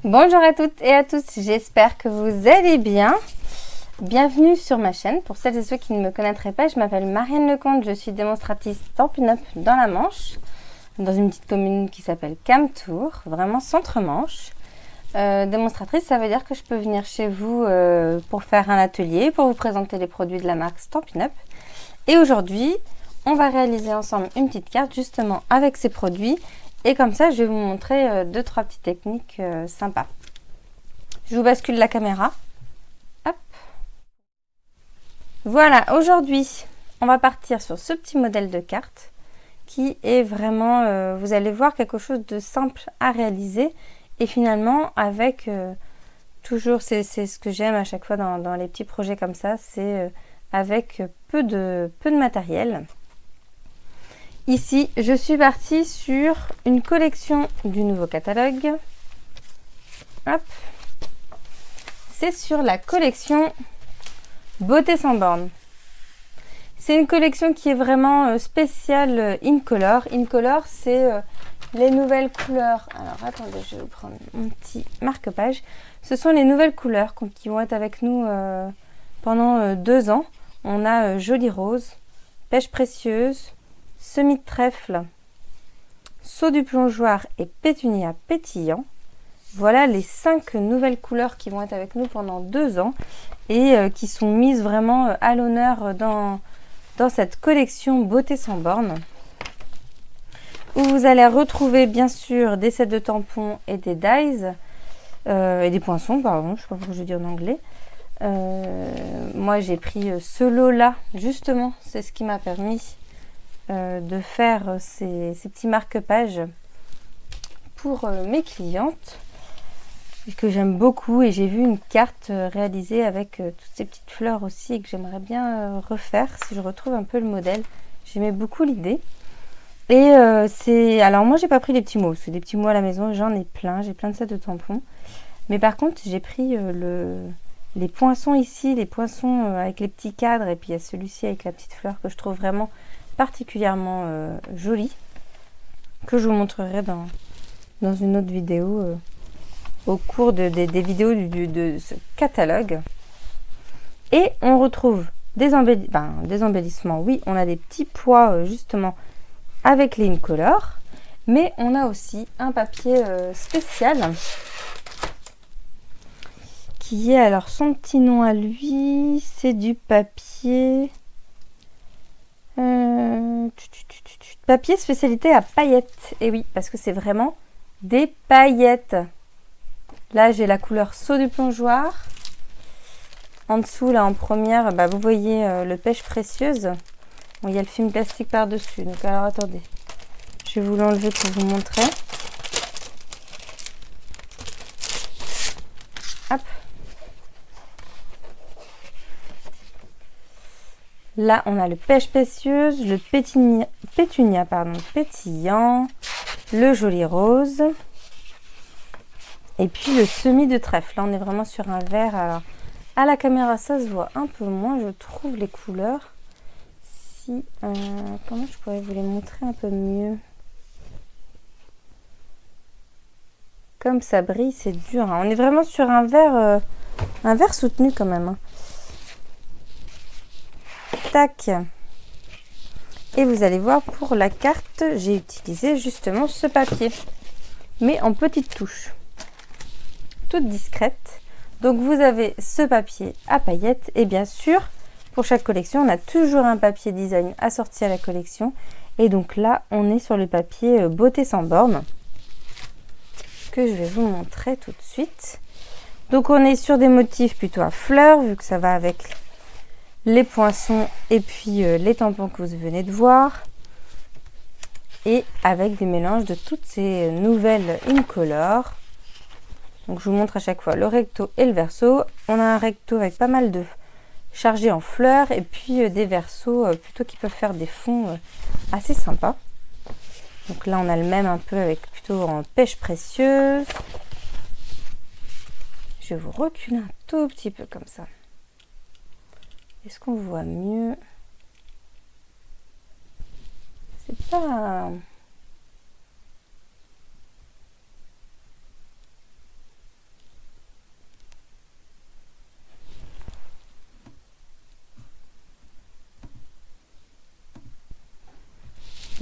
Bonjour à toutes et à tous, j'espère que vous allez bien. Bienvenue sur ma chaîne. Pour celles et ceux qui ne me connaîtraient pas, je m'appelle Marianne Lecomte, je suis démonstratrice Stampin' Up dans la Manche, dans une petite commune qui s'appelle Camtour, vraiment centre-Manche. Démonstratrice, ça veut dire que je peux venir chez vous pour faire un atelier, pour vous présenter les produits de la marque Stampin' Up. Et aujourd'hui, on va réaliser ensemble une petite carte justement avec ces produits. Et comme ça, je vais vous montrer 2-3 petites techniques sympas. Je vous bascule la caméra. Hop. Voilà, aujourd'hui, on va partir sur ce petit modèle de carte qui est vraiment, vous allez voir, quelque chose de simple à réaliser. Et finalement, avec toujours, c'est ce que j'aime à chaque fois dans les petits projets comme ça, c'est avec peu de matériel. Ici, je suis partie sur une collection du nouveau catalogue. Hop. C'est sur la collection Beauté sans borne. C'est une collection qui est vraiment spéciale Incolor. Incolor, c'est les nouvelles couleurs. Alors, attendez, je vais vous prendre mon petit marque-page. Ce sont les nouvelles couleurs qui vont être avec nous pendant 2 ans. On a Jolie Rose, Pêche Précieuse, Semis de Trèfle, Saut du Plongeoir et Pétunia Pétillant. Voilà les 5 nouvelles couleurs qui vont être avec nous pendant 2 ans et qui sont mises vraiment à l'honneur dans cette collection Beauté sans borne, où vous allez retrouver bien sûr des sets de tampons et des dies et des poinçons, pardon, je ne sais pas pourquoi je dis en anglais. Moi j'ai pris ce lot là, justement, c'est ce qui m'a permis de faire ces petits marque-pages pour mes clientes que j'aime beaucoup, et j'ai vu une carte réalisée avec toutes ces petites fleurs aussi et que j'aimerais bien refaire si je retrouve un peu le modèle. J'aimais beaucoup l'idée. Et alors moi j'ai pas pris les petits mots, c'est des petits mots à la maison, j'en ai plein, j'ai plein de sets de tampons. Mais par contre j'ai pris les poinçons ici, les poinçons avec les petits cadres, et puis il y a celui-ci avec la petite fleur que je trouve vraiment particulièrement joli, que je vous montrerai dans une autre vidéo au cours des vidéos de ce catalogue. Et on retrouve des embellissements, oui, on a des petits pois justement avec les Incolor, mais on a aussi un papier spécial qui est, alors son petit nom à lui, c'est du papier papier spécialité à paillettes. Et oui, parce que c'est vraiment des paillettes. Là, j'ai la couleur Saut du Plongeoir. En dessous, là, en première, vous voyez le Pêche Précieuse. Bon, il y a le film plastique par-dessus. Donc, alors, attendez. Je vais vous l'enlever pour vous montrer. Hop. Là, on a le Pêche Précieuse, le pétunia pétillant, le Jolie Rose, et puis le Semis de Trèfle. Là, on est vraiment sur un vert. Alors, à la caméra, ça se voit un peu moins, je trouve, les couleurs. Comment je pourrais vous les montrer un peu mieux? Comme ça brille, c'est dur. Hein. On est vraiment sur un vert soutenu quand même. Hein. Tac. Et vous allez voir, pour la carte, j'ai utilisé justement ce papier, mais en petites touches, toutes discrètes. Donc vous avez ce papier à paillettes, et bien sûr, pour chaque collection, on a toujours un papier design assorti à la collection. Et donc là, on est sur le papier Beauté sans borne, que je vais vous montrer tout de suite. Donc on est sur des motifs plutôt à fleurs, vu que ça va avec les poinçons et puis les tampons que vous venez de voir, et avec des mélanges de toutes ces nouvelles Incolor. Donc je vous montre à chaque fois le recto et le verso. On a un recto avec pas mal de chargés en fleurs, et puis des versos plutôt qui peuvent faire des fonds assez sympas. Donc là on a le même un peu avec plutôt en Pêche Précieuse. Je vais vous reculer un tout petit peu comme ça. Est-ce qu'on voit mieux? C'est pas...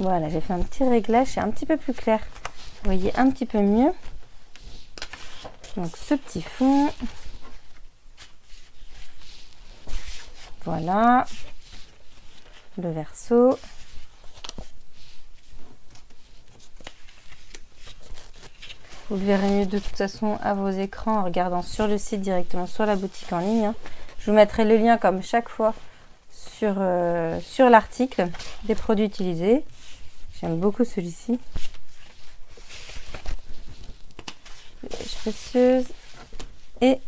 Voilà, j'ai fait un petit réglage, c'est un petit peu plus clair. Vous voyez un petit peu mieux. Donc ce petit fond. Voilà. Le verso. Vous le verrez mieux de toute façon à vos écrans en regardant sur le site directement sur la boutique en ligne. Je vous mettrai le lien comme chaque fois sur l'article des produits utilisés. J'aime beaucoup celui-ci. Piège précieuse. Et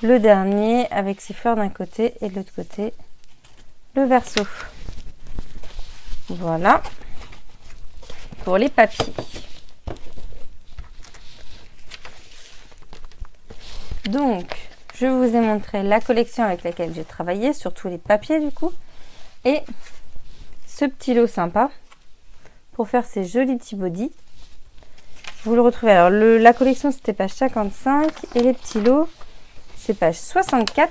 le dernier avec ses fleurs d'un côté et de l'autre côté le verso. Voilà pour les papiers. Donc, je vous ai montré la collection avec laquelle j'ai travaillé, surtout les papiers du coup, et ce petit lot sympa pour faire ces jolis petits bodys. Vous le retrouvez, alors la collection c'était page 55 et les petits lots c'est page 64.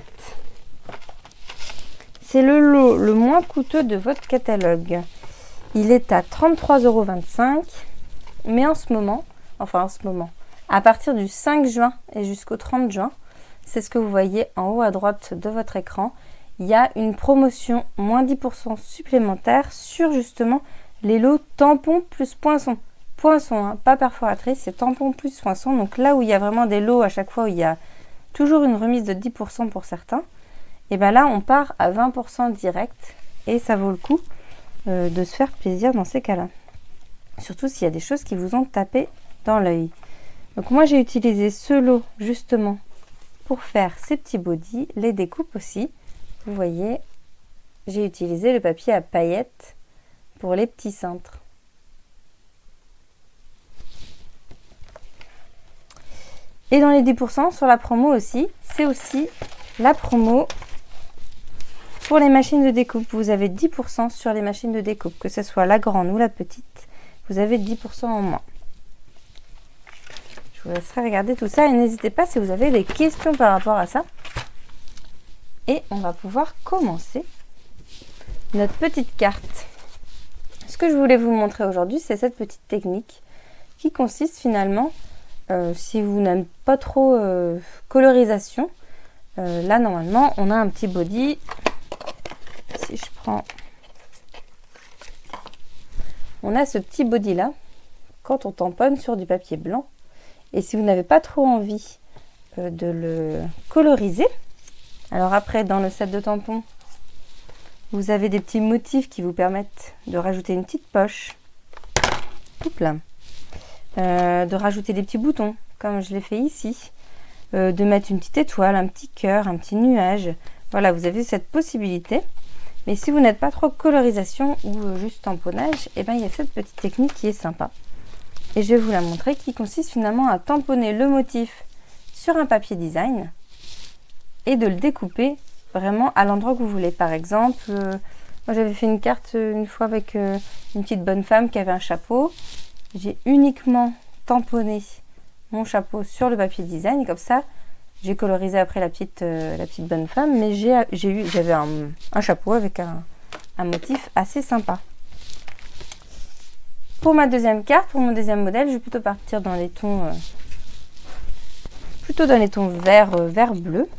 C'est le lot le moins coûteux de votre catalogue. Il est à 33,25 €, mais en ce moment, à partir du 5 juin et jusqu'au 30 juin, c'est ce que vous voyez en haut à droite de votre écran, il y a une promotion moins 10% supplémentaire sur justement les lots tampons plus poinçons. Poinçons, hein, pas perforatrice, c'est tampons plus poinçons. Donc là où il y a vraiment des lots à chaque fois où il y a toujours une remise de 10% pour certains, et bien là on part à 20% direct et ça vaut le coup de se faire plaisir dans ces cas-là. Surtout s'il y a des choses qui vous ont tapé dans l'œil. Donc moi j'ai utilisé ce lot justement pour faire ces petits bodys, les découpes aussi. Vous voyez, j'ai utilisé le papier à paillettes pour les petits cintres. Et dans les 10% sur la promo aussi, c'est aussi la promo pour les machines de découpe. Vous avez 10% sur les machines de découpe, que ce soit la grande ou la petite, vous avez 10% en moins. Je vous laisserai regarder tout ça et n'hésitez pas si vous avez des questions par rapport à ça. Et on va pouvoir commencer notre petite carte. Ce que je voulais vous montrer aujourd'hui, c'est cette petite technique qui consiste finalement, si vous n'aimez pas trop colorisation, là normalement on a un petit body. Si je prends, on a ce petit body là quand on tamponne sur du papier blanc. Et si vous n'avez pas trop envie de le coloriser, alors après dans le set de tampons, vous avez des petits motifs qui vous permettent de rajouter une petite poche, tout plein, de rajouter des petits boutons comme je l'ai fait ici, de mettre une petite étoile, un petit cœur, un petit nuage. Voilà, vous avez cette possibilité. Mais si vous n'êtes pas trop colorisation ou juste tamponnage, et bien il y a cette petite technique qui est sympa. Et je vais vous la montrer, qui consiste finalement à tamponner le motif sur un papier design et de le découper vraiment à l'endroit que vous voulez. Par exemple, moi j'avais fait une carte une fois avec une petite bonne femme qui avait un chapeau. J'ai uniquement tamponné mon chapeau sur le papier design et comme ça, j'ai colorisé après la petite bonne femme, mais j'avais un chapeau avec un motif assez sympa. Pour ma deuxième carte, pour mon deuxième modèle, je vais plutôt partir dans les tons, vert bleu.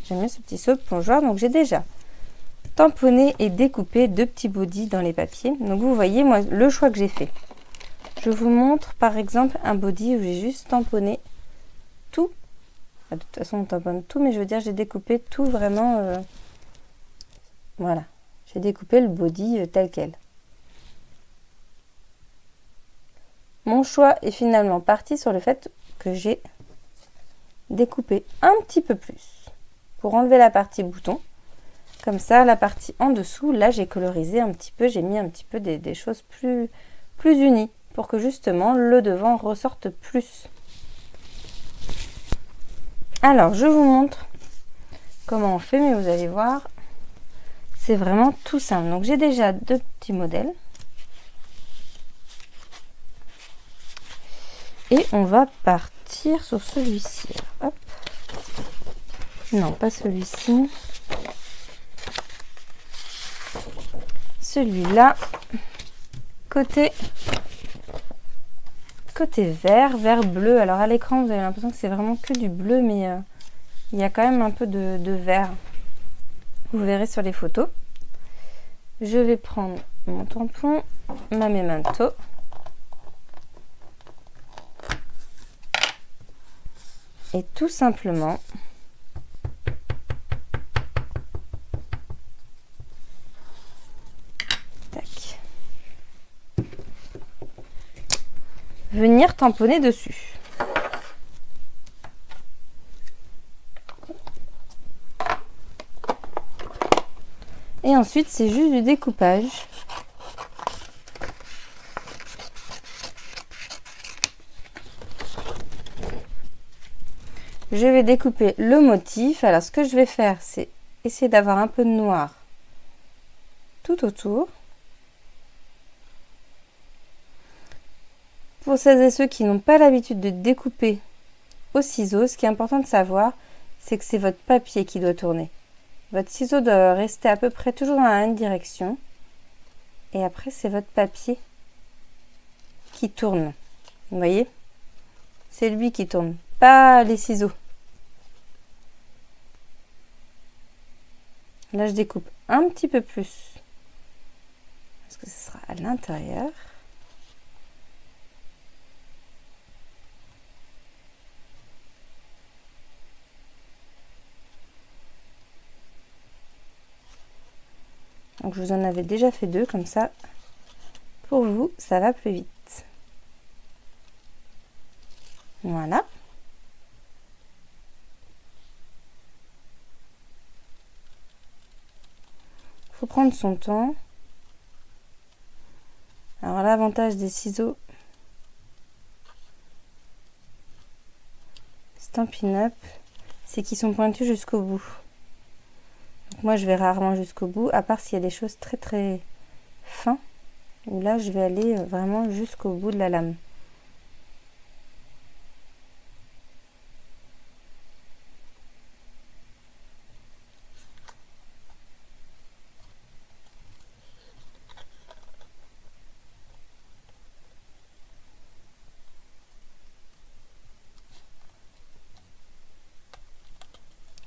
J'aime bien ce petit saut de plongeoir. Donc j'ai déjà tamponné et découpé deux petits bodys dans les papiers. Donc vous voyez moi le choix que j'ai fait. Je vous montre par exemple un body où j'ai juste tamponné tout. De toute façon on tamponne tout, mais je veux dire j'ai découpé tout vraiment. Voilà, j'ai découpé le body tel quel. Mon choix est finalement parti sur le fait que j'ai découpé un petit peu plus pour enlever la partie bouton. Comme ça, la partie en dessous, là j'ai colorisé un petit peu, j'ai mis un petit peu des choses plus unies pour que justement le devant ressorte plus. Alors, je vous montre comment on fait, mais vous allez voir, c'est vraiment tout simple. Donc j'ai déjà deux petits modèles. Et on va partir sur celui-ci. Hop. Non, pas celui-ci. Celui-là. côté vert, vert bleu. Alors à l'écran, vous avez l'impression que c'est vraiment que du bleu, mais il y a quand même un peu de vert. Vous verrez sur les photos. Je vais prendre mon tampon, ma memento. Et tout simplement, tac, venir tamponner dessus. Et ensuite, c'est juste du découpage. Je vais découper le motif. Alors, ce que je vais faire, c'est essayer d'avoir un peu de noir tout autour. Pour celles et ceux qui n'ont pas l'habitude de découper au ciseau, ce qui est important de savoir, c'est que c'est votre papier qui doit tourner. Votre ciseau doit rester à peu près toujours dans la même direction. Et après, c'est votre papier qui tourne. Vous voyez? C'est lui qui tourne, pas les ciseaux. Là, je découpe un petit peu plus. Parce que ce sera à l'intérieur. Donc, je vous en avais déjà fait 2, comme ça, pour vous, ça va plus vite. Voilà. Il faut prendre son temps. Alors, l'avantage des ciseaux Stampin' Up, c'est qu'ils sont pointus jusqu'au bout. Donc, moi, je vais rarement jusqu'au bout, à part s'il y a des choses très très fins, où là, je vais aller vraiment jusqu'au bout de la lame.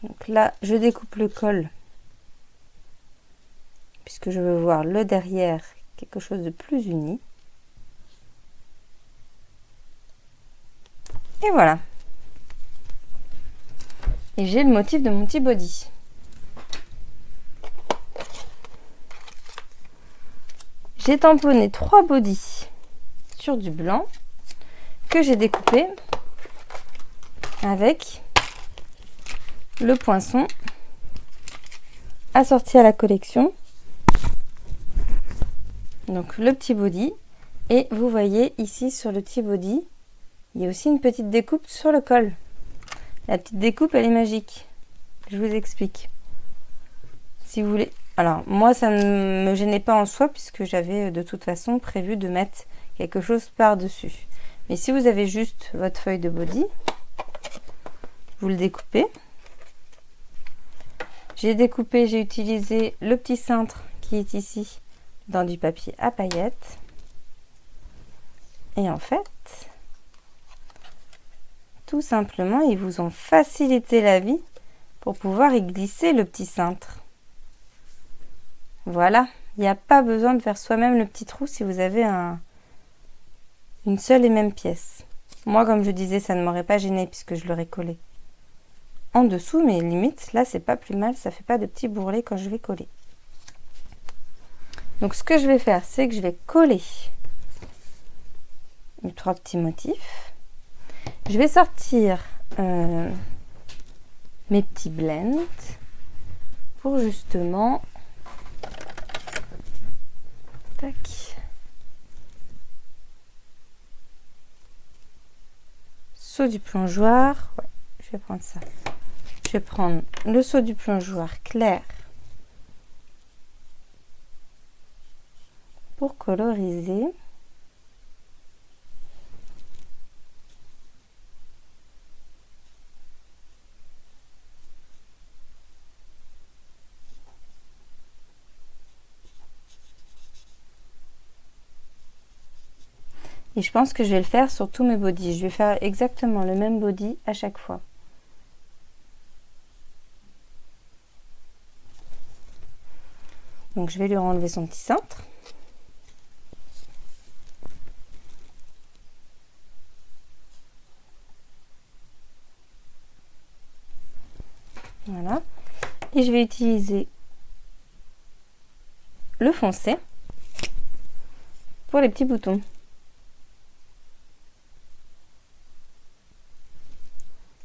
Donc là, je découpe le col, puisque je veux voir le derrière, quelque chose de plus uni. Et voilà. Et j'ai le motif de mon petit body. J'ai tamponné 3 bodys sur du blanc que j'ai découpé avec le poinçon assorti à la collection. Donc le petit body. Et vous voyez ici sur le petit body, il y a aussi une petite découpe sur le col. La petite découpe, elle est magique. Je vous explique. Si vous voulez. Alors, moi, ça ne me gênait pas en soi, puisque j'avais de toute façon prévu de mettre quelque chose par-dessus. Mais si vous avez juste votre feuille de body, vous le découpez. J'ai découpé, j'ai utilisé le petit cintre qui est ici dans du papier à paillettes. Et en fait, tout simplement, ils vous ont facilité la vie pour pouvoir y glisser le petit cintre. Voilà, il n'y a pas besoin de faire soi-même le petit trou si vous avez une seule et même pièce. Moi, comme je disais, ça ne m'aurait pas gêné puisque je l'aurais collé en dessous, mais limite, là, c'est pas plus mal, ça fait pas de petits bourrelets quand je vais coller. Donc, ce que je vais faire, c'est que je vais coller les 3 petits motifs. Je vais sortir mes petits blends pour justement tac, seau du plongeoir. Ouais, je vais prendre ça. Je vais prendre le seau du plongeoir clair pour coloriser. Et je pense que je vais le faire sur tous mes bodys. Je vais faire exactement le même body à chaque fois. Donc je vais lui enlever son petit cintre. Voilà. Et je vais utiliser le foncé pour les petits boutons.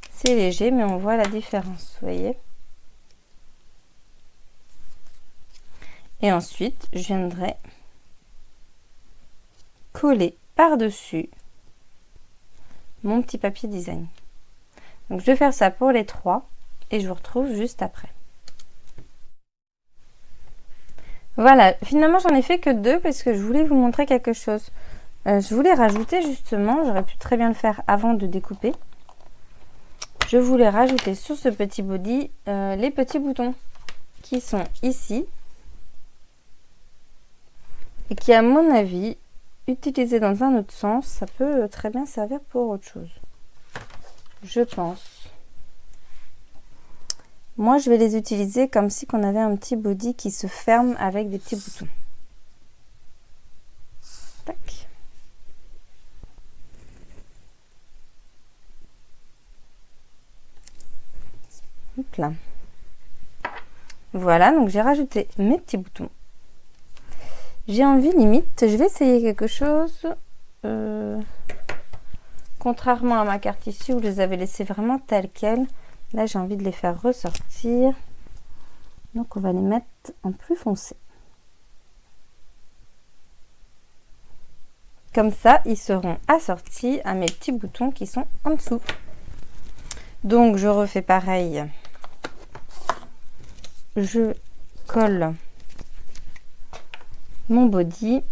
C'est léger, mais on voit la différence, vous voyez. Et ensuite, je viendrai coller par-dessus mon petit papier design. Donc je vais faire ça pour les 3 et je vous retrouve juste après. Voilà, finalement j'en ai fait que 2 parce que je voulais vous montrer quelque chose. Je voulais rajouter justement, j'aurais pu très bien le faire avant de découper. Je voulais rajouter sur ce petit body les petits boutons qui sont ici et qui, à mon avis, utilisés dans un autre sens, ça peut très bien servir pour autre chose. Je pense. Moi, je vais les utiliser comme si on avait un petit body qui se ferme avec des petits boutons. Tac. Hop là. Voilà, donc j'ai rajouté mes petits boutons. J'ai envie limite, je vais essayer quelque chose. Contrairement à ma carte tissu où je les avais laissés vraiment telles quelles. Là, j'ai envie de les faire ressortir. Donc, on va les mettre en plus foncé. Comme ça, ils seront assortis à mes petits boutons qui sont en dessous. Donc, je refais pareil. Je colle mon body.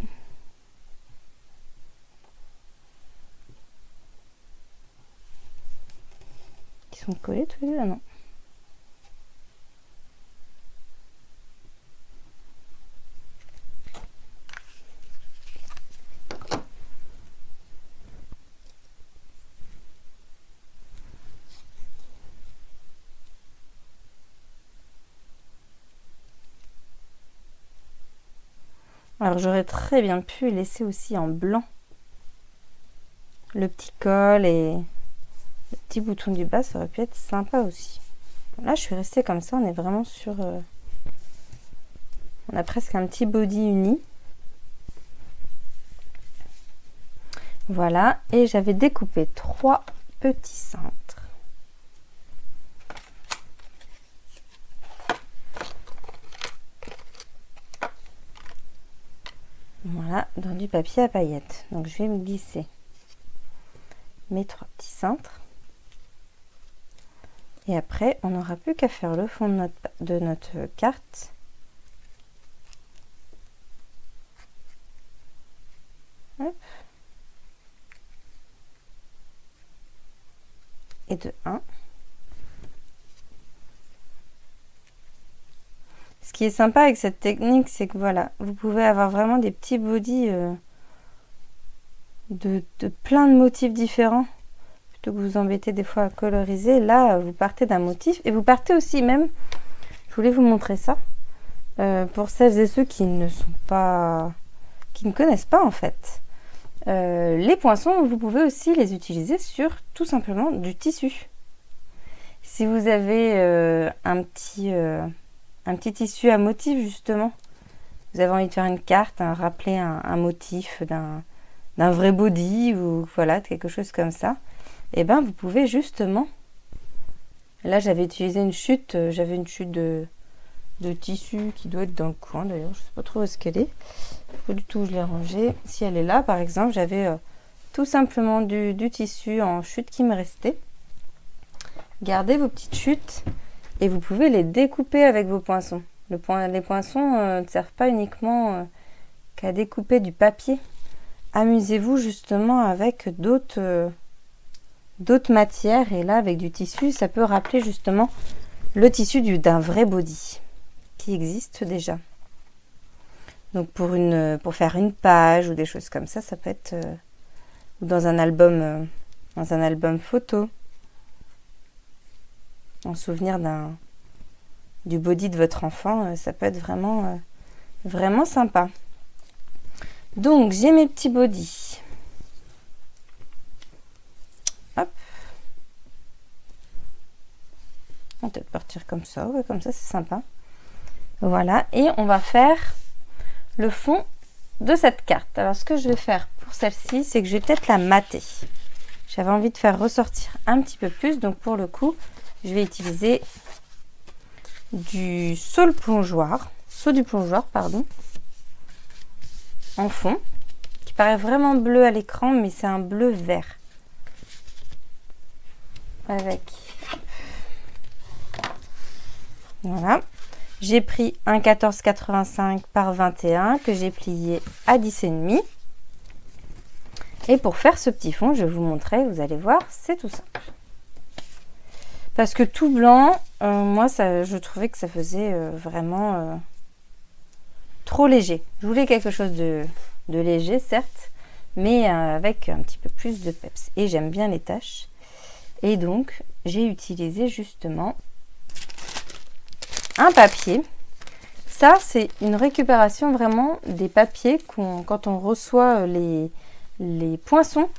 Ils sont collés tous les deux, non? Alors j'aurais très bien pu laisser aussi en blanc le petit col et le petit bouton du bas, ça aurait pu être sympa aussi. Là je suis restée comme ça, on est vraiment sur... on a presque un petit body uni. Voilà, et j'avais découpé 3 petits cintres. Voilà, dans du papier à paillettes. Donc je vais me glisser mes 3 petits cintres. Et après, on n'aura plus qu'à faire le fond de notre carte. Hop. Et de 1. Ce qui est sympa avec cette technique, c'est que voilà, vous pouvez avoir vraiment des petits bodys de plein de motifs différents. Plutôt que vous embêter des fois à coloriser, là, vous partez d'un motif. Et vous partez aussi même, je voulais vous montrer ça, pour celles et ceux qui ne sont pas, qui ne connaissent pas en fait. Les poinçons, vous pouvez aussi les utiliser sur tout simplement du tissu. Si vous avez un petit tissu à motif justement, vous avez envie de faire une carte, rappeler un motif d'un vrai body ou voilà, quelque chose comme ça, et ben vous pouvez justement, là j'avais utilisé une chute, j'avais une chute de tissu qui doit être dans le coin d'ailleurs, je sais pas trop où est-ce qu'elle est, pas du tout où je l'ai rangée. Si elle est là par exemple, j'avais tout simplement du tissu en chute qui me restait. Gardez vos petites chutes et vous pouvez les découper avec vos poinçons. Les poinçons ne servent pas uniquement qu'à découper du papier. Amusez-vous justement avec d'autres matières, et là avec du tissu, ça peut rappeler justement le tissu d'un vrai body qui existe déjà. Donc pour faire une page ou des choses comme ça, ça peut être ou dans un album photo, en souvenir du body de votre enfant. Ça peut être vraiment sympa. Donc, j'ai mes petits bodys. Hop. On peut partir comme ça. Ouais, comme ça, c'est sympa. Voilà. Et on va faire le fond de cette carte. Alors, ce que je vais faire pour celle-ci, c'est que je vais peut-être la mater. J'avais envie de faire ressortir un petit peu plus. Donc, pour le coup, je vais utiliser du saut du plongeoir, pardon, en fond, qui paraît vraiment bleu à l'écran, mais c'est un bleu vert. Avec, voilà, j'ai pris un 14,85 par 21 que j'ai plié à 10,5. Et pour faire ce petit fond, je vais vous montrer, vous allez voir, c'est tout simple. Parce que tout blanc, moi, je trouvais que ça faisait vraiment trop léger. Je voulais quelque chose de léger, certes, mais avec un petit peu plus de peps. Et j'aime bien les taches. Et donc, j'ai utilisé justement un papier. Ça, c'est une récupération vraiment des papiers quand on reçoit les poinçons.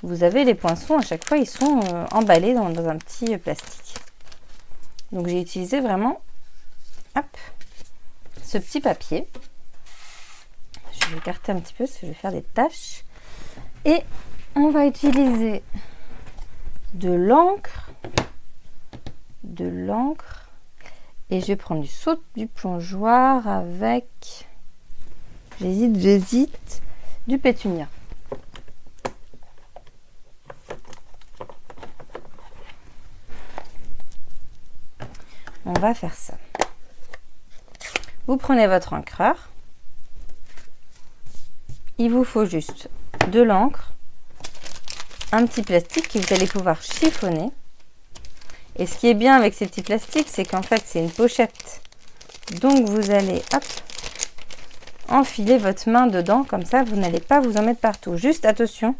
Vous avez les poinçons, à chaque fois, ils sont emballés dans un petit plastique. Donc, j'ai utilisé vraiment ce petit papier. Je vais écarter un petit peu parce que je vais faire des taches. Et on va utiliser de l'encre. Et je vais prendre du saut du plongeoir avec... J'hésite. Du pétunia. On va faire ça. Vous prenez votre encreur. Il vous faut juste de l'encre, un petit plastique que vous allez pouvoir chiffonner. Et ce qui est bien avec ces petits plastiques, c'est qu'en fait, c'est une pochette. Donc, vous allez enfiler votre main dedans. Comme ça, vous n'allez pas vous en mettre partout. Juste attention,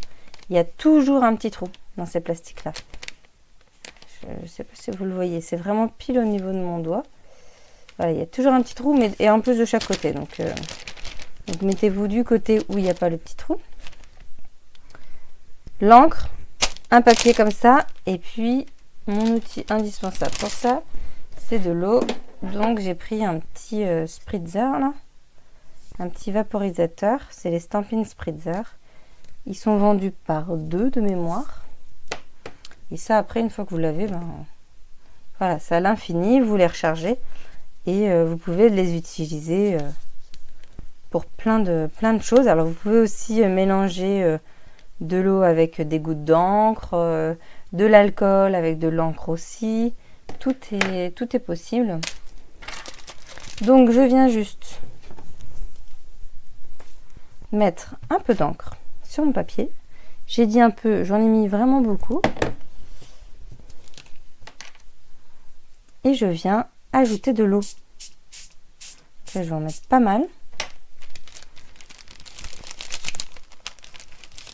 il y a toujours un petit trou dans ces plastiques-là. Je ne sais pas si vous le voyez, c'est vraiment pile au niveau de mon doigt. Voilà, il y a toujours un petit trou, et en plus de chaque côté. Donc mettez-vous du côté où il n'y a pas le petit trou. L'encre, un papier comme ça, et puis mon outil indispensable pour ça, c'est de l'eau. Donc j'ai pris un petit spritzer là, un petit vaporisateur. C'est les Stampin' Spritzer. Ils sont vendus par 2 de mémoire. Et ça, après, une fois que vous l'avez, voilà, c'est à l'infini, vous les rechargez et vous pouvez les utiliser pour plein de choses. Alors, vous pouvez aussi mélanger de l'eau avec des gouttes d'encre, de l'alcool avec de l'encre aussi. Tout est possible. Donc, je viens juste mettre un peu d'encre sur mon papier. J'ai dit un peu, j'en ai mis vraiment beaucoup. Et je viens ajouter de l'eau. Je vais en mettre pas mal.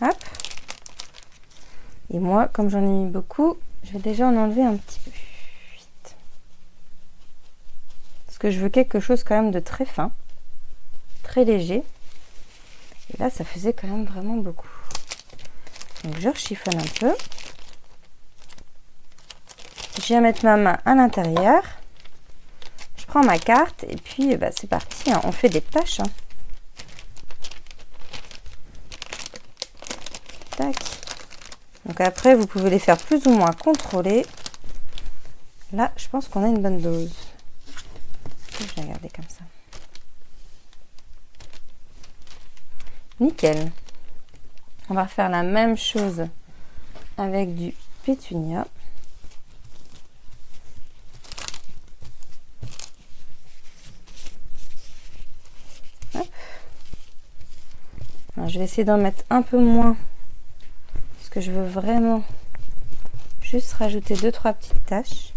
Hop. Et moi, comme j'en ai mis beaucoup, je vais déjà en enlever un petit peu. Vite. Parce que je veux quelque chose quand même de très fin, très léger. Et là, ça faisait quand même vraiment beaucoup. Donc, je rechiffonne un peu. Je viens mettre ma main à l'intérieur. Je prends ma carte et puis c'est parti. On fait des taches. Tac. Donc après, vous pouvez les faire plus ou moins contrôler. Là, je pense qu'on a une bonne dose. Je vais regarder comme ça. Nickel. On va faire la même chose avec du pétunia. Alors, je vais essayer d'en mettre un peu moins parce que je veux vraiment juste rajouter 2-3 petites taches.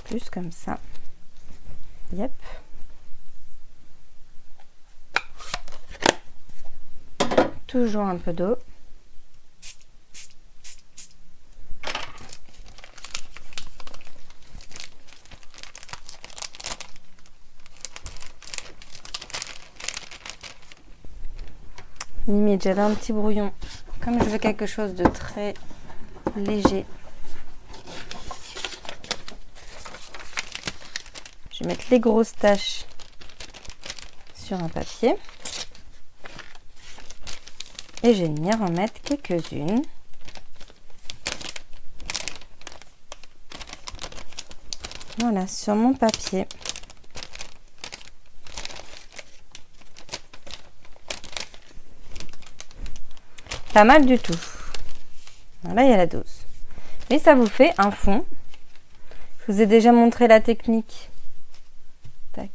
Plus comme ça. Yep. toujours un peu d'eau. Limite, j'avais un petit brouillon. Comme je veux quelque chose de très léger, je vais mettre les grosses taches sur un papier. Et je vais venir en mettre quelques-unes. Voilà, sur mon papier. Pas mal du tout. Voilà, il y a la dose. Et ça vous fait un fond. Je vous ai déjà montré la technique. Tac.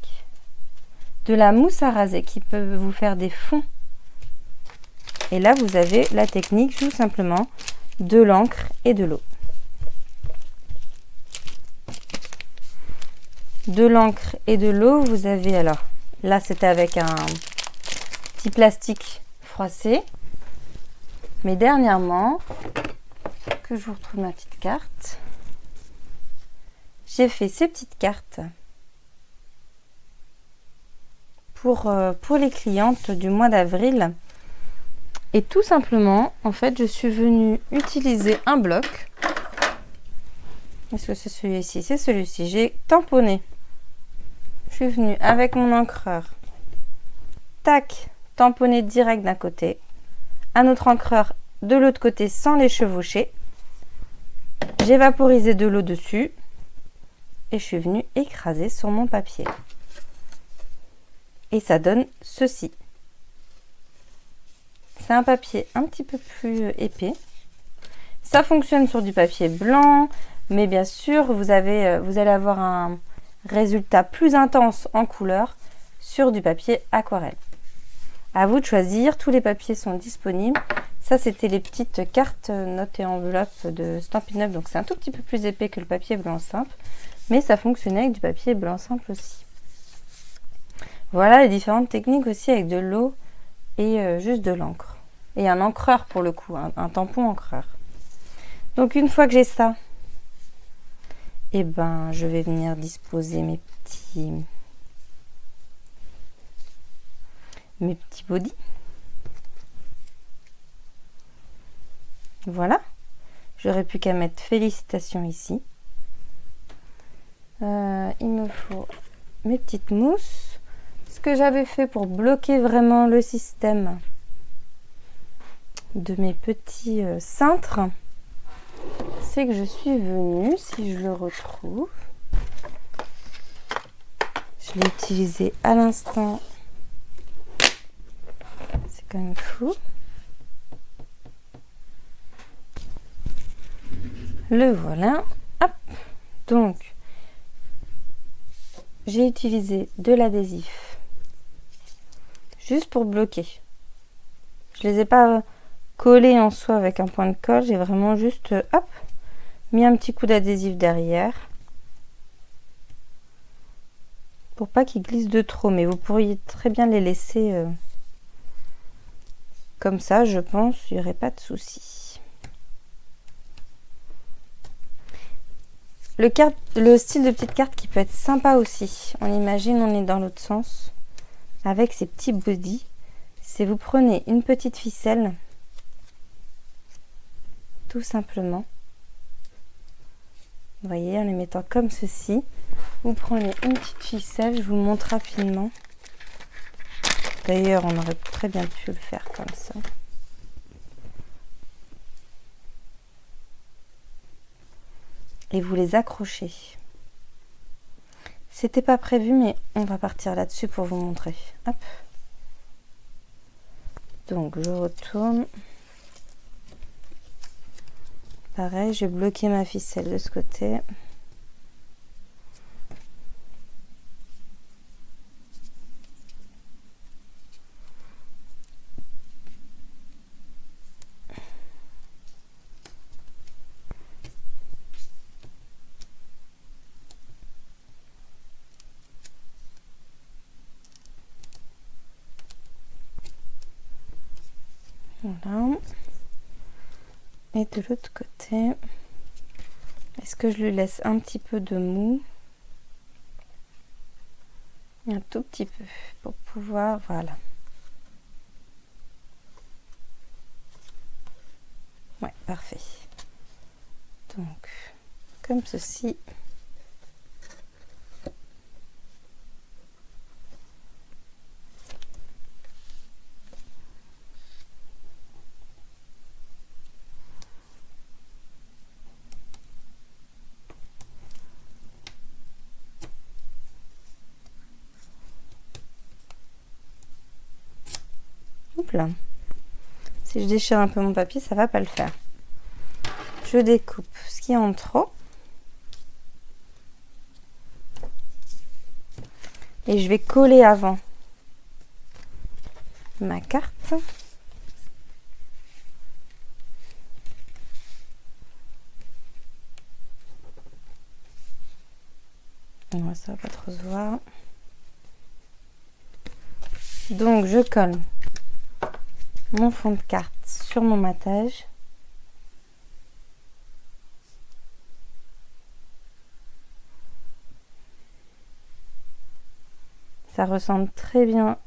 De la mousse à raser qui peut vous faire des fonds. Et là, vous avez la technique tout simplement de l'encre et de l'eau. De l'encre et de l'eau, vous avez alors, là c'était avec un petit plastique froissé. Mais dernièrement, que je vous retrouve ma petite carte, j'ai fait ces petites cartes pour les clientes du mois d'avril. Et tout simplement, en fait, je suis venue utiliser un bloc. Est-ce que c'est celui-ci? C'est celui-ci. J'ai tamponné. Je suis venue avec mon encreur. Tac, tamponner direct d'un côté. Un autre encreur de l'autre côté sans les chevaucher. J'ai vaporisé de l'eau dessus. Et je suis venue écraser sur mon papier. Et ça donne ceci. C'est un papier un petit peu plus épais. Ça fonctionne sur du papier blanc, mais bien sûr, vous allez avoir un résultat plus intense en couleur sur du papier aquarelle. À vous de choisir, tous les papiers sont disponibles. Ça, c'était les petites cartes notes et enveloppes de Stampin' Up, donc c'est un tout petit peu plus épais que le papier blanc simple, mais ça fonctionnait avec du papier blanc simple aussi. Voilà les différentes techniques aussi avec de l'eau et juste de l'encre. Et un encreur pour le coup, un tampon encreur. Donc une fois que j'ai ça, et ben je vais venir disposer mes petits bodys. Voilà. J'aurais plus qu'à mettre félicitations ici. Il me faut mes petites mousses. Ce que j'avais fait pour bloquer vraiment le système de mes petits cintres, c'est que je suis venue, si je le retrouve, je l'ai utilisé à l'instant, c'est quand même fou, le voilà. Hop. Donc j'ai utilisé de l'adhésif juste pour bloquer. Je les ai pas collés en soi avec un point de colle, j'ai vraiment juste hop, mis un petit coup d'adhésif derrière pour pas qu'ils glissent de trop, mais vous pourriez très bien les laisser comme ça, je pense, il n'y aurait pas de souci. Le style de petite carte qui peut être sympa aussi, on imagine on est dans l'autre sens avec ces petits bodys, c'est vous prenez une petite ficelle, tout simplement, vous voyez, en les mettant comme ceci, vous prenez une petite ficelle, je vous montre rapidement, d'ailleurs on aurait très bien pu le faire comme ça. Et vous les accrochez. C'était pas prévu, mais on va partir là-dessus pour vous montrer. Hop. Donc je retourne. Pareil, j'ai bloqué ma ficelle de ce côté. Voilà. Et de l'autre côté, est-ce que je lui laisse un petit peu de mou? Un tout petit peu pour pouvoir, voilà. Ouais, parfait. Donc, comme ceci. Hop là. Si je déchire un peu mon papier, ça va pas le faire. Je découpe ce qui est en trop. Et je vais coller avant ma carte. Ouais, ça va pas trop se voir. Donc je colle mon fond de carte sur mon matage. Ça ressemble très bien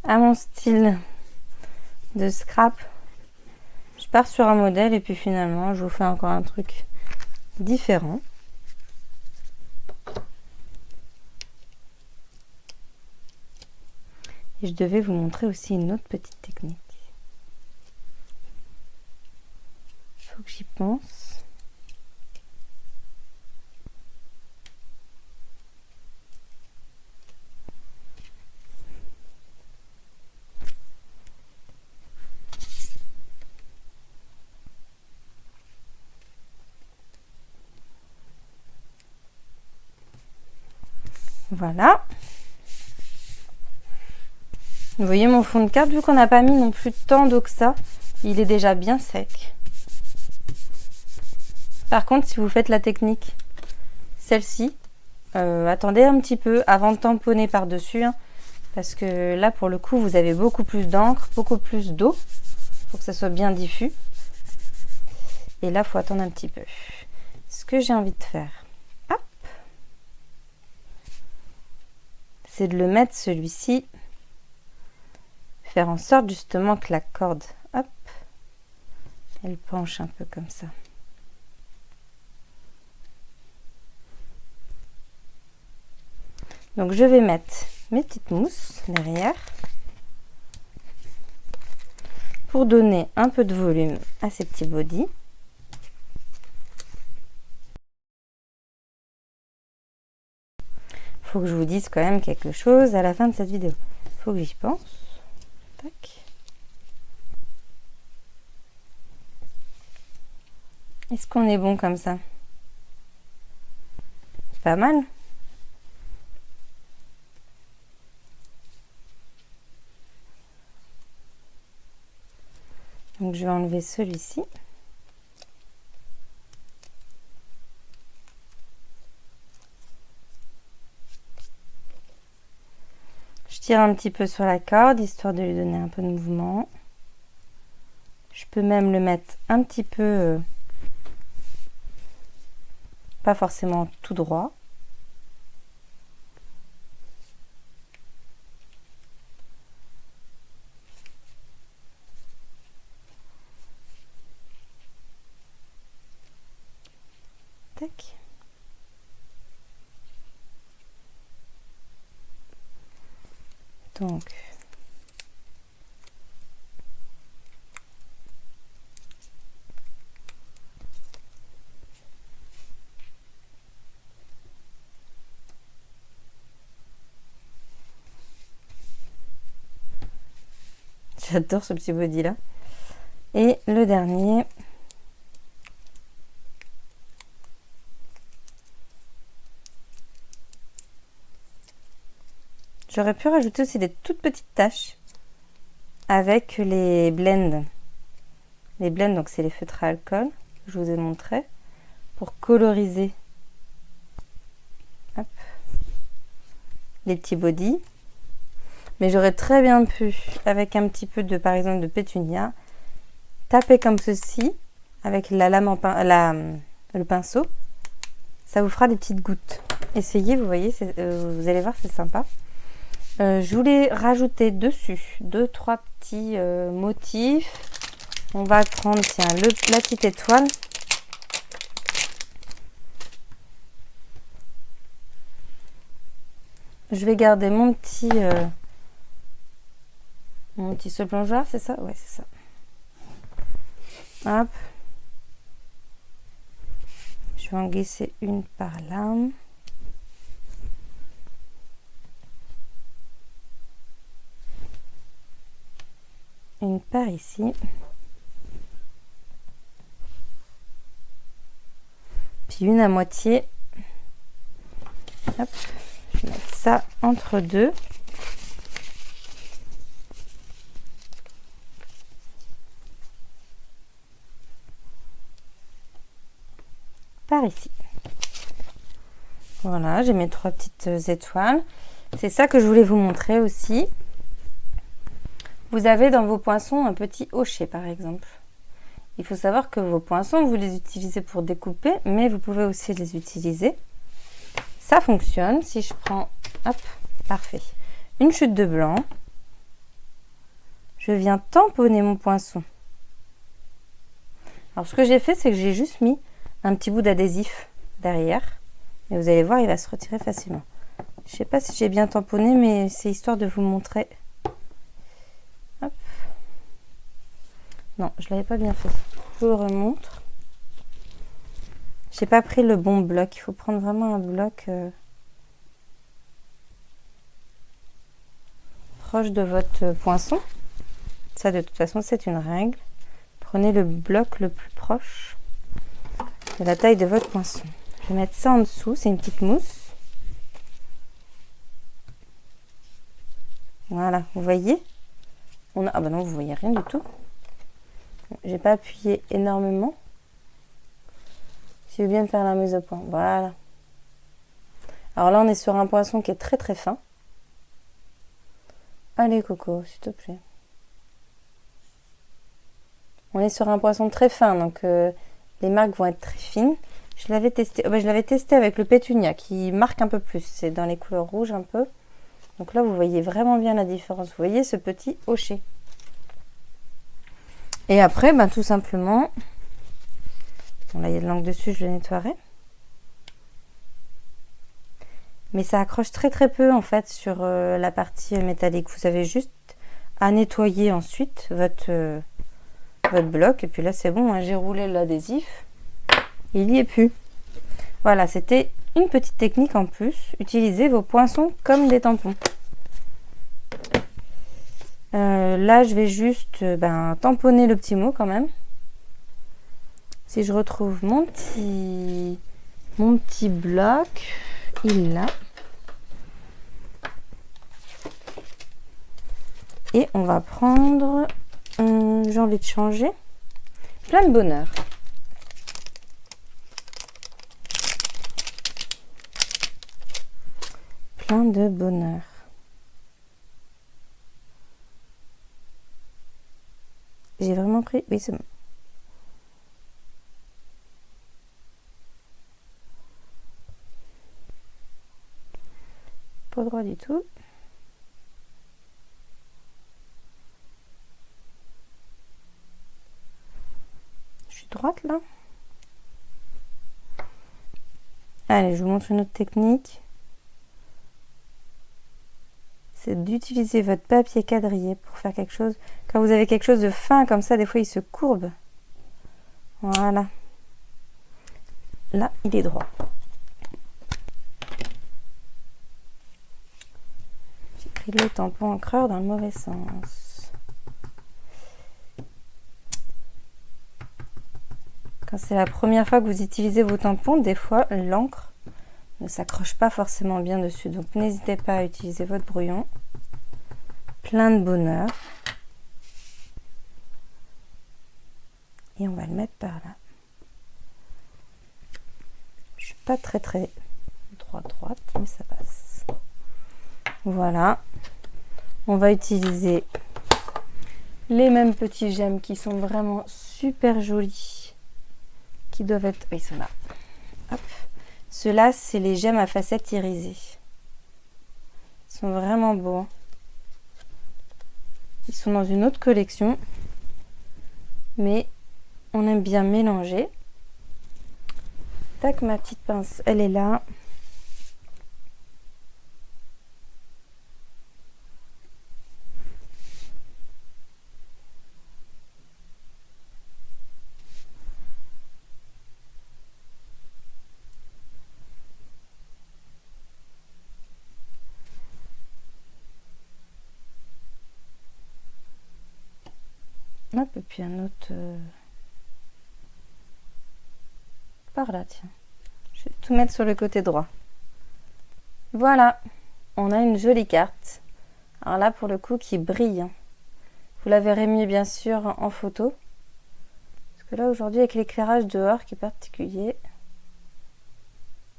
à mon style de scrap. Je pars sur un modèle et puis finalement je vous fais encore un truc différent. Et je devais vous montrer aussi une autre petite technique. Il faut que j'y pense. Voilà. Vous voyez mon fond de carte, vu qu'on n'a pas mis non plus tant d'eau que ça, il est déjà bien sec. Par contre, si vous faites la technique, celle-ci, attendez un petit peu avant de tamponner par-dessus, hein, parce que là, pour le coup, vous avez beaucoup plus d'encre, beaucoup plus d'eau, pour que ça soit bien diffus. Et là, il faut attendre un petit peu. Ce que j'ai envie de faire, hop, c'est de le mettre celui-ci, faire en sorte justement que la corde, hop, elle penche un peu comme ça. Donc je vais mettre mes petites mousses derrière pour donner un peu de volume à ces petits bodys. Faut que je vous dise quand même quelque chose à la fin de cette vidéo. Faut que j'y pense. Tac. Est-ce qu'on est bon comme ça? Pas mal. Donc je vais enlever celui-ci. Je tire un petit peu sur la corde, histoire de lui donner un peu de mouvement. Je peux même le mettre un petit peu, pas forcément tout droit. Tac. Donc, j'adore ce petit body là. Et le dernier. J'aurais pu rajouter aussi des toutes petites taches avec les blends. Les blends, donc c'est les feutres à alcool, que je vous ai montré, pour coloriser. Hop. Les petits bodys. Mais j'aurais très bien pu, avec un petit peu de, par exemple, de pétunia, taper comme ceci, avec la lame le pinceau. Ça vous fera des petites gouttes. Essayez, vous voyez, vous allez voir, c'est sympa. Je voulais rajouter dessus 2-3 petits motifs. On va prendre, tiens, la petite étoile. Je vais garder mon petit seau plongeoir, c'est ça? Ouais, c'est ça. Hop. Je vais en glisser une par là. Une par ici. Puis une à moitié. Hop. Je vais mettre ça entre deux. Par ici. Voilà, j'ai mes 3 petites étoiles. C'est ça que je voulais vous montrer aussi. Vous avez dans vos poinçons un petit hochet par exemple. Il faut savoir que vos poinçons, vous les utilisez pour découper, mais vous pouvez aussi les utiliser. Ça fonctionne. Si je prends, hop, parfait. Une chute de blanc. Je viens tamponner mon poinçon. Alors ce que j'ai fait, c'est que j'ai juste mis un petit bout d'adhésif derrière. Et vous allez voir, il va se retirer facilement. Je ne sais pas si j'ai bien tamponné, mais c'est histoire de vous montrer. Hop. Non, je ne l'avais pas bien fait. Je vous le remontre. J'ai pas pris le bon bloc. Il faut prendre vraiment un bloc proche de votre poinçon. Ça, de toute façon, c'est une règle. Prenez le bloc le plus proche de la taille de votre poinçon. Je vais mettre ça en dessous. C'est une petite mousse. Voilà, vous voyez? Ah bah non, vous voyez rien du tout. J'ai pas appuyé énormément. Si vous bien faire la mise au point. Voilà. Alors là, on est sur un poinçon qui est très très fin. Allez, Coco, s'il te plaît. On est sur un poinçon très fin, donc les marques vont être très fines. Je l'avais testé. Je l'avais testé avec le pétunia qui marque un peu plus. C'est dans les couleurs rouges un peu. Donc là, vous voyez vraiment bien la différence. Vous voyez ce petit hochet. Et après, tout simplement, bon, là il y a de l'encre dessus, je le nettoierai. Mais ça accroche très très peu en fait sur la partie métallique. Vous avez juste à nettoyer ensuite votre bloc. Et puis là c'est bon, hein, j'ai roulé l'adhésif. Il n'y est plus. Voilà, c'était une petite technique en plus. Utilisez vos poinçons comme des tampons. Là je vais juste tamponner le petit mot quand même. Si je retrouve mon petit bloc, il l'a. Et on va prendre, j'ai envie de changer, plein de bonheur. Plein de bonheur. J'ai vraiment pris, oui c'est bon. Pas droit du tout. Je suis droite là. Allez, je vous montre une autre technique. C'est d'utiliser votre papier quadrillé pour faire quelque chose. Quand vous avez quelque chose de fin comme ça, des fois il se courbe. Voilà. Là, il est droit. J'ai pris le tampon encreur dans le mauvais sens. Quand c'est la première fois que vous utilisez vos tampons, des fois l'encre ne s'accroche pas forcément bien dessus. Donc n'hésitez pas à utiliser votre brouillon. Plein de bonheur. Et on va le mettre par là. Je suis pas très droite, mais ça passe. Voilà. On va utiliser les mêmes petits gemmes qui sont vraiment super jolis. Qui doivent être... Ils sont là. Hop. Ceux-là, c'est les gemmes à facettes irisées. Ils sont vraiment beaux. Ils sont dans une autre collection. Mais on aime bien mélanger. Tac, ma petite pince, elle est là. Hop, et puis un autre par là, tiens. Je vais tout mettre sur le côté droit. Voilà, on a une jolie carte. Alors là, pour le coup, qui brille. Vous la verrez mieux, bien sûr, en photo. Parce que là, aujourd'hui, avec l'éclairage dehors qui est particulier,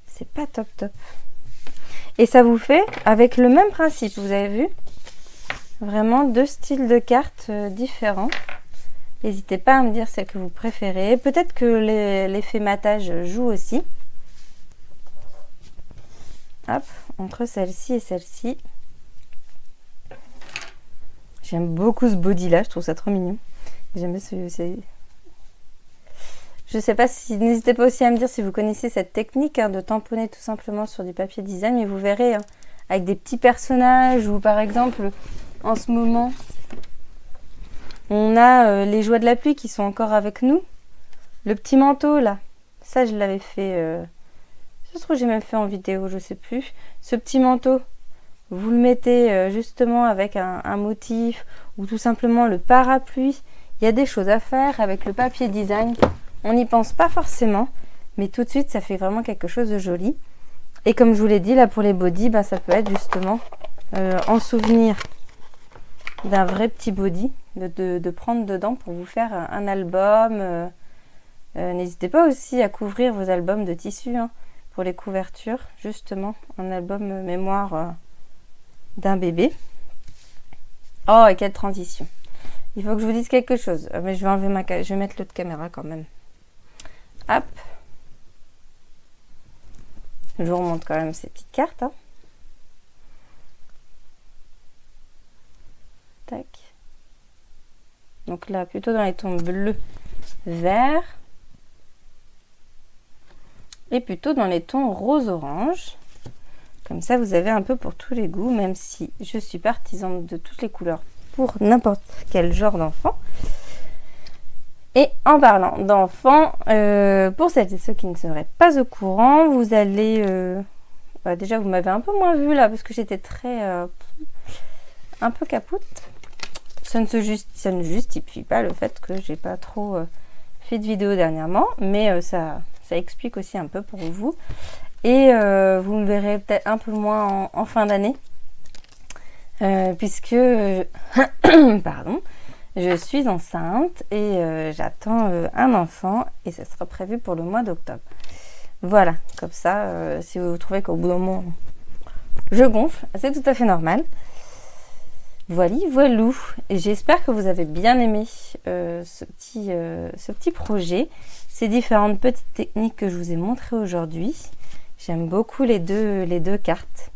c'est pas top top. Et ça vous fait, avec le même principe, vous avez vu, vraiment deux styles de cartes différents. N'hésitez pas à me dire celle que vous préférez. Peut-être que l'effet matage joue aussi. Hop, entre celle-ci et celle-ci. J'aime beaucoup ce body là, je trouve ça trop mignon. J'aime bien Je sais pas si... N'hésitez pas aussi à me dire si vous connaissez cette technique de tamponner tout simplement sur du papier design. Mais vous verrez, avec des petits personnages ou par exemple, en ce moment... On a les joies de la pluie qui sont encore avec nous. Le petit manteau là, ça je l'avais fait, je trouve que j'ai même fait en vidéo, je sais plus. Ce petit manteau, vous le mettez justement avec un motif ou tout simplement le parapluie. Il y a des choses à faire avec le papier design. On n'y pense pas forcément, mais tout de suite ça fait vraiment quelque chose de joli. Et comme je vous l'ai dit là pour les bodys, ça peut être justement en souvenir d'un vrai petit body. De prendre dedans pour vous faire un album. N'hésitez pas aussi à couvrir vos albums de tissu pour les couvertures, justement, un album mémoire d'un bébé. Oh, et quelle transition! Il faut que je vous dise quelque chose, mais je vais enlever je vais mettre l'autre caméra quand même. Hop! Je vous remonte quand même ces petites cartes. Tac. Donc là, plutôt dans les tons bleu, vert. Et plutôt dans les tons rose-orange. Comme ça, vous avez un peu pour tous les goûts, même si je suis partisane de toutes les couleurs pour n'importe quel genre d'enfant. Et en parlant d'enfants, pour celles et ceux qui ne seraient pas au courant, vous allez... déjà, vous m'avez un peu moins vu là, parce que j'étais très... un peu capoute. Ça ne justifie pas le fait que j'ai pas trop fait de vidéos dernièrement, mais ça explique aussi un peu pour vous. Et vous me verrez peut-être un peu moins en fin d'année, puisque pardon, je suis enceinte et j'attends un enfant et ça sera prévu pour le mois d'octobre. Voilà, comme ça, si vous trouvez qu'au bout d'un moment je gonfle, c'est tout à fait normal. Voilou, et j'espère que vous avez bien aimé ce petit projet, ces différentes petites techniques que je vous ai montrées aujourd'hui. J'aime beaucoup les deux cartes.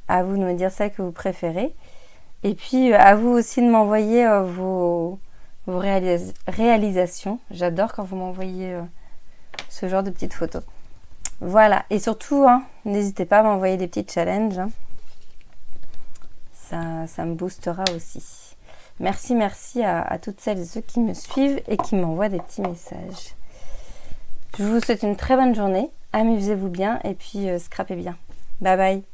À vous de me dire celle que vous préférez. Et puis à vous aussi de m'envoyer vos réalisations. J'adore quand vous m'envoyez ce genre de petites photos. Voilà, et surtout, n'hésitez pas à m'envoyer des petits challenges. Ça me boostera aussi. Merci à toutes celles et ceux qui me suivent et qui m'envoient des petits messages. Je vous souhaite une très bonne journée. Amusez-vous bien et puis scrapez bien. Bye bye.